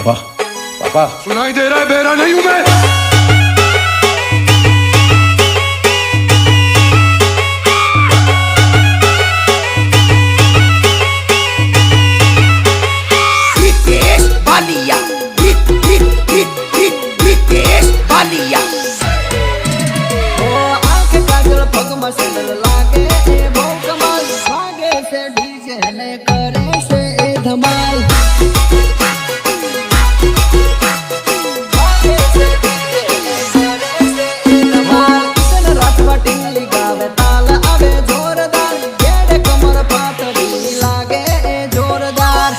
पापा पापा सुनाई दे रहा है, बेरा नहीं हूं मैं। रितेश बालिया, रितेश बालिया। ओ आंख काजल पग मसल लागे ए बહુ कमाल लागे से डीजे ने करे से ए धमाल लागे से डीजे ने करे से ए धमाल दिन रात टिंगली गावे ताल आवे जोरदार केड़े कमर पातड़ी लागे ए जोरदार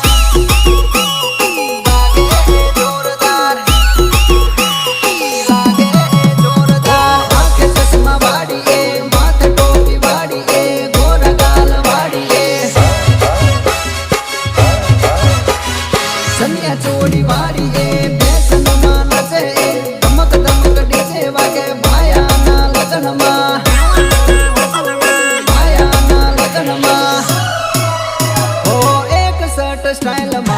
लागे ए जोरदार लागे ए जोरदार आंखे चश्मा वाड़ी ए माथे टोपी वाड़ी ए गोरा गाल वाड़ी ए सनिया चोड़ी वाड़ी ए फैशन में नचे ए धमक धमक डीजे वागे भाया ना लगन मां भाया ना लगन मां ओ एक शर्ट स्टाइल मां